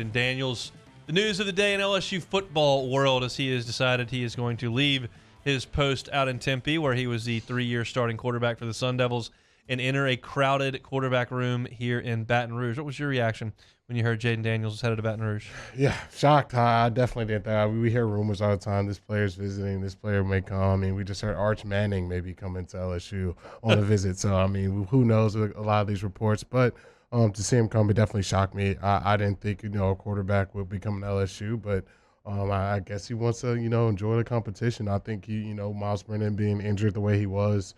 Jayden Daniels. The news of the day in LSU football world as he has decided he is going to leave his post out in Tempe, where he was the 3-year starting quarterback for the Sun Devils, and enter a crowded quarterback room here in Baton Rouge. What was your reaction when you heard Jayden Daniels was headed to Baton Rouge? Yeah, shocked. I definitely did that. We hear rumors all the time. This player's visiting. This player may come. I mean, we just heard Arch Manning maybe coming to LSU on a visit. So, I mean, who knows with a lot of these reports. But to see him come, it definitely shocked me. I didn't think, a quarterback would become an LSU. But I guess he wants to, enjoy the competition. I think, Miles Brennan being injured the way he was,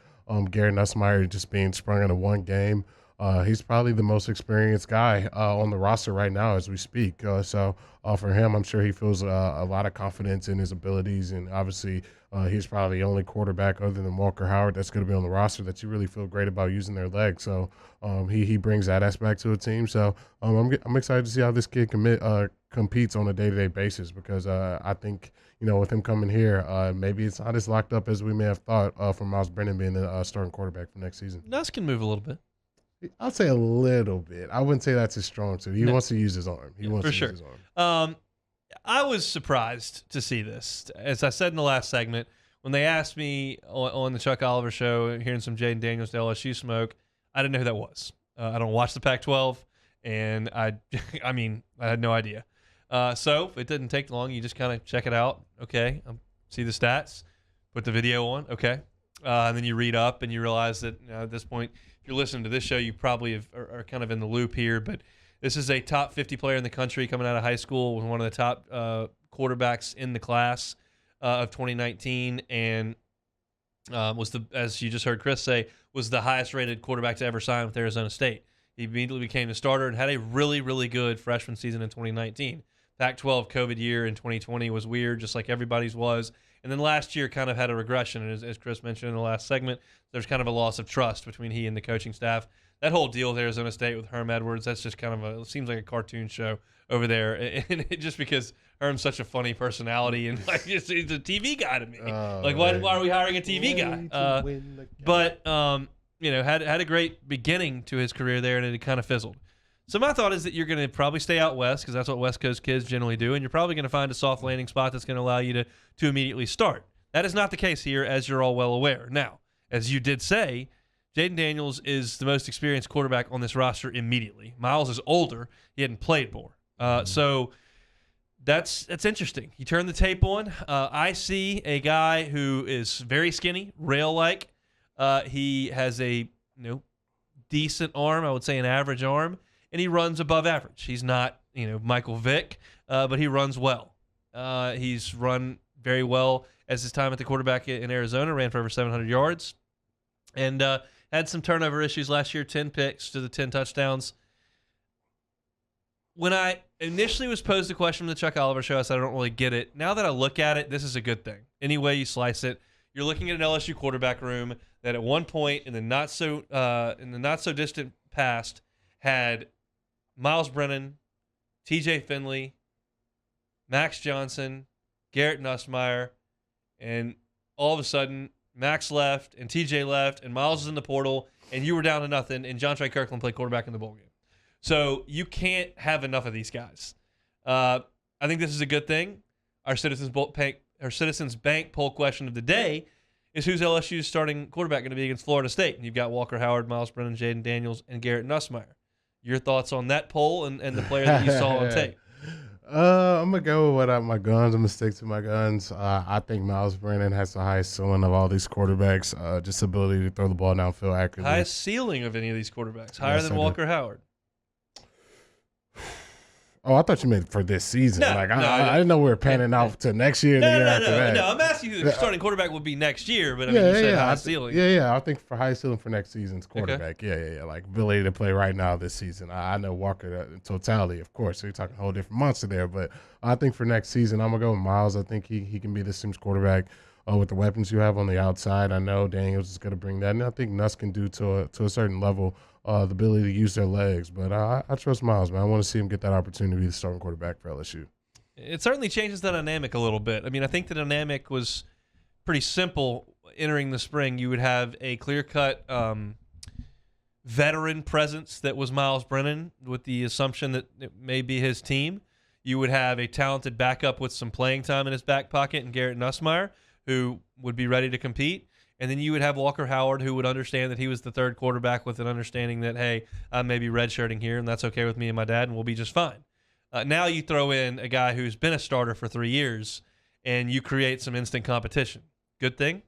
Garrett Nussmeier just being sprung into one game. He's probably the most experienced guy on the roster right now as we speak. So for him, I'm sure he feels a lot of confidence in his abilities. And obviously, he's probably the only quarterback other than Walker Howard that's going to be on the roster that you really feel great about using their legs. So he brings that aspect to the team. So I'm excited to see how this kid competes on a day-to-day basis because I think, with him coming here, maybe it's not as locked up as we may have thought for Miles Brennan being the starting quarterback for next season. Nuss can move a little bit. I'll say a little bit. I wouldn't say that's his strong suit. He wants to use his arm. He wants to use his arm. I was surprised to see this. As I said in the last segment, when they asked me on the Chuck Oliver show, hearing some Jayden Daniels to LSU smoke, I didn't know who that was. I don't watch the Pac-12, and I had no idea. So it didn't take long. You just kind of check it out. Okay, see the stats, put the video on. Okay, and then you read up and you realize that at this point, if you're listening to this show, you probably are kind of in the loop here. But this is a top 50 player in the country coming out of high school, one of the top quarterbacks in the class of 2019, and was as you just heard Chris say, was the highest rated quarterback to ever sign with Arizona State. He immediately became the starter and had a really, really good freshman season in 2019. Pac-12 COVID year in 2020 was weird, just like everybody's was. And then last year kind of had a regression. And as Chris mentioned in the last segment, there's kind of a loss of trust between he and the coaching staff. That whole deal with Arizona State with Herm Edwards, that's just kind of it seems like a cartoon show over there. And just because Herm's such a funny personality and like he's a TV guy to me. Why are we hiring a TV guy? But had a great beginning to his career there, and it kind of fizzled. So my thought is that you're going to probably stay out west because that's what West Coast kids generally do, and you're probably going to find a soft landing spot that's going to allow you to immediately start. That is not the case here, as you're all well aware. Now, as you did say, Jayden Daniels is the most experienced quarterback on this roster immediately. Miles is older. He hadn't played more. So that's interesting. You turn the tape on. I see a guy who is very skinny, rail-like. He has a decent arm, I would say an average arm. And he runs above average. He's not, Michael Vick, but he runs well. He's run very well as his time at the quarterback in Arizona, ran for over 700 yards, and had some turnover issues last year, 10 picks to the 10 touchdowns. When I initially was posed the question from the Chuck Oliver show, I said I don't really get it. Now that I look at it, this is a good thing. Any way you slice it, you're looking at an LSU quarterback room that at one point in the not so distant past had Miles Brennan, TJ Finley, Max Johnson, Garrett Nussmeier, and all of a sudden Max left and TJ left and Miles is in the portal and you were down to nothing and John Trey Kirkland played quarterback in the bowl game. So you can't have enough of these guys. I think this is a good thing. Our Citizens Bank poll question of the day is who's LSU's starting quarterback going to be against Florida State? And you've got Walker Howard, Miles Brennan, Jayden Daniels, and Garrett Nussmeier. Your thoughts on that poll and the player that you saw on tape? I'm going to go with my guns. I'm going to stick to my guns. I think Miles Brennan has the highest ceiling of all these quarterbacks, just ability to throw the ball downfield accurately. Highest ceiling of any of these quarterbacks, higher than Walker Howard. Oh, I thought you meant for this season. I didn't know we were panning out to next year and the year after that. No, I'm asking you who the starting quarterback would be next year, but you said high ceiling. I think for high ceiling for next season's quarterback. Okay. Yeah. Like ability to play right now this season. I know Walker in totality, of course. So you're talking a whole different monster there, but I think for next season, I'm going to go with Miles. I think he can be this team's quarterback with the weapons you have on the outside. I know Daniels is going to bring that, and I think Nuss can do to a certain level the ability to use their legs. But I trust Miles, man. I want to see him get that opportunity to be the starting quarterback for LSU. It certainly changes the dynamic a little bit. I mean, I think the dynamic was pretty simple entering the spring. You would have a clear-cut veteran presence that was Miles Brennan with the assumption that it may be his team. You would have a talented backup with some playing time in his back pocket and Garrett Nussmeier, who would be ready to compete. And then you would have Walker Howard, who would understand that he was the third quarterback with an understanding that, hey, I may be redshirting here, and that's okay with me and my dad, and we'll be just fine. Now you throw in a guy who's been a starter for 3 years, and you create some instant competition. Good thing?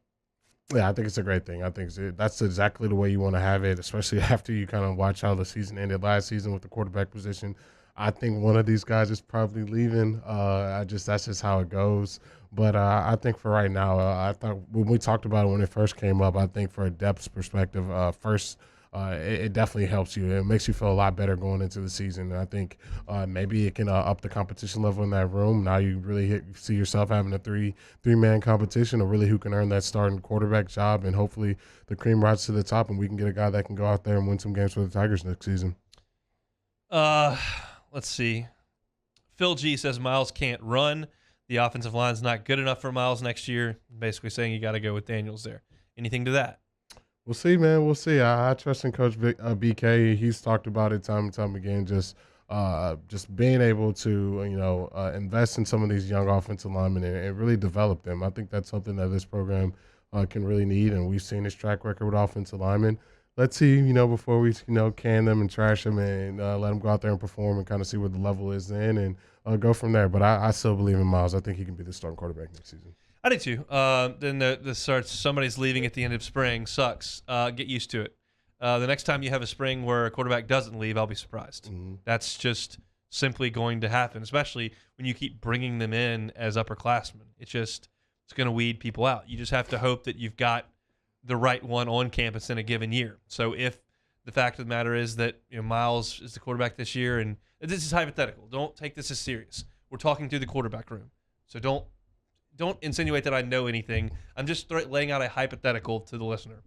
Yeah, I think it's a great thing. I think that's exactly the way you want to have it, especially after you kind of watch how the season ended last season with the quarterback position. I think one of these guys is probably leaving. That's just how it goes. But I think for right now, I thought when we talked about it when it first came up, I think for a depth perspective, it definitely helps you. It makes you feel a lot better going into the season. And I think maybe it can up the competition level in that room. Now you really see yourself having a three-man competition of really who can earn that starting quarterback job, and hopefully the cream rises to the top, and we can get a guy that can go out there and win some games for the Tigers next season. Let's see. Phil G says Miles can't run. The offensive line's not good enough for Miles next year. Basically saying you got to go with Daniels there. Anything to that? We'll see, man. We'll see. I trust in Coach BK. He's talked about it time and time again. Just being able to invest in some of these young offensive linemen and really develop them. I think that's something that this program can really need, and we've seen his track record with offensive linemen. Let's see, before we, can them and trash them and let them go out there and perform and kind of see where the level is then and go from there. But I still believe in Miles. I think he can be the starting quarterback next season. I do too. Then the starts. Somebody's leaving at the end of spring. Sucks. Get used to it. The next time you have a spring where a quarterback doesn't leave, I'll be surprised. Mm-hmm. That's just simply going to happen, especially when you keep bringing them in as upperclassmen. It's going to weed people out. You just have to hope that you've got the right one on campus in a given year. So if the fact of the matter is that Miles is the quarterback this year, and this is hypothetical. Don't take this as serious. We're talking through the quarterback room. So don't insinuate that I know anything. I'm just laying out a hypothetical to the listener.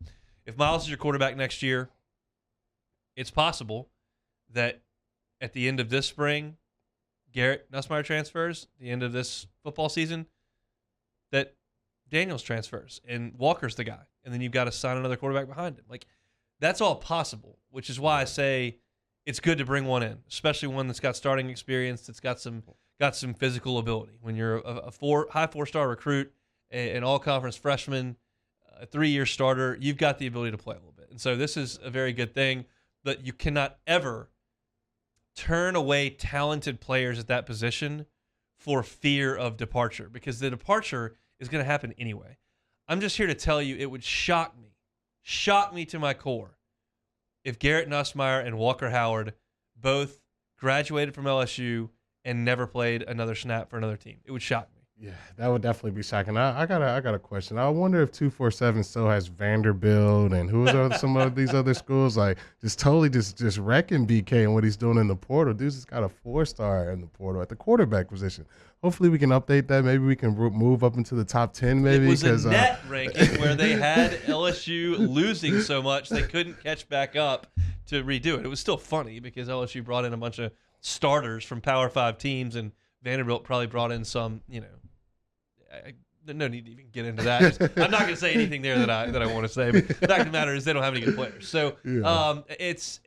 If Miles is your quarterback next year, it's possible that at the end of this spring, Garrett Nussmeier transfers, the end of this football season, that Daniels transfers and Walker's the guy. And then you've got to sign another quarterback behind him. That's all possible, which is why I say it's good to bring one in, especially one that's got starting experience, that's got some physical ability. When you're a high four-star recruit, an all-conference freshman, a 3-year starter, you've got the ability to play a little bit. And so this is a very good thing, but you cannot ever turn away talented players at that position for fear of departure, because the departure is going to happen anyway. I'm just here to tell you it would shock me to my core if Garrett Nussmeier and Walker Howard both graduated from LSU and never played another snap for another team. It would shock me. Yeah, that would definitely be shocking. I got a question. I wonder if 247 still has Vanderbilt and some of these other schools just totally just wrecking BK and what he's doing in the portal. Dude's just got a 4-star in the portal at the quarterback position. Hopefully we can update that. Maybe we can move up into the top 10 maybe. It was a net ranking where they had LSU losing so much they couldn't catch back up to redo it. It was still funny because LSU brought in a bunch of starters from Power 5 teams, and Vanderbilt probably brought in some, no need to even get into that. I'm not going to say anything there that I want to say. But the fact of the matter is they don't have any good players. So yeah. It's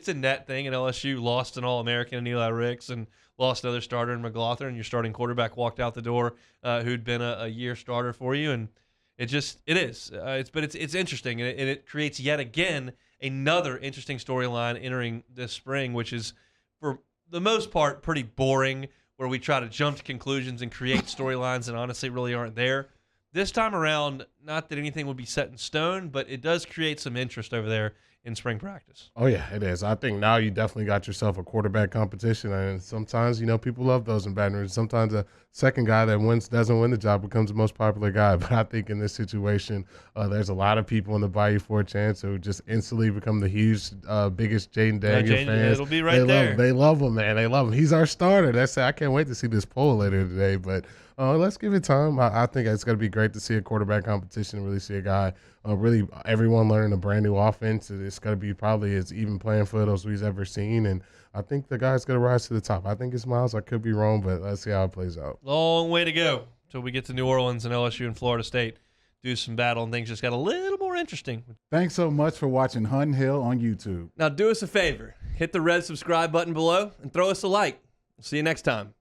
a net thing, and LSU lost an All-American in Eli Ricks and lost another starter in McLaughlin, and your starting quarterback walked out the door who'd been a year starter for you, and it is. It's interesting, and it creates yet again another interesting storyline entering this spring, which is for the most part pretty boring, where we try to jump to conclusions and create storylines that honestly really aren't there. This time around, not that anything would be set in stone, but it does create some interest over there in spring practice. Oh, yeah, it is. I think now you definitely got yourself a quarterback competition, and sometimes, people love those in Baton Rouge. Sometimes a second guy that doesn't win the job becomes the most popular guy. But I think in this situation, there's a lot of people in the Bayou for a chance who just instantly become the huge, biggest Jayden Daniels fans. It'll be right there. They love him, man. They love him. He's our starter. I can't wait to see this poll later today. But let's give it time. I think it's going to be great to see a quarterback competition and really see a guy, really everyone learning a brand new offense. It's going to be probably as even playing field as we've ever seen. And I think the guy's going to rise to the top. I think it's Miles. I could be wrong, but let's see how it plays out. Long way to go until we get to New Orleans and LSU and Florida State. Do some battle, and things just got a little more interesting. Thanks so much for watching Hunt Hill on YouTube. Now do us a favor. Hit the red subscribe button below and throw us a like. See you next time.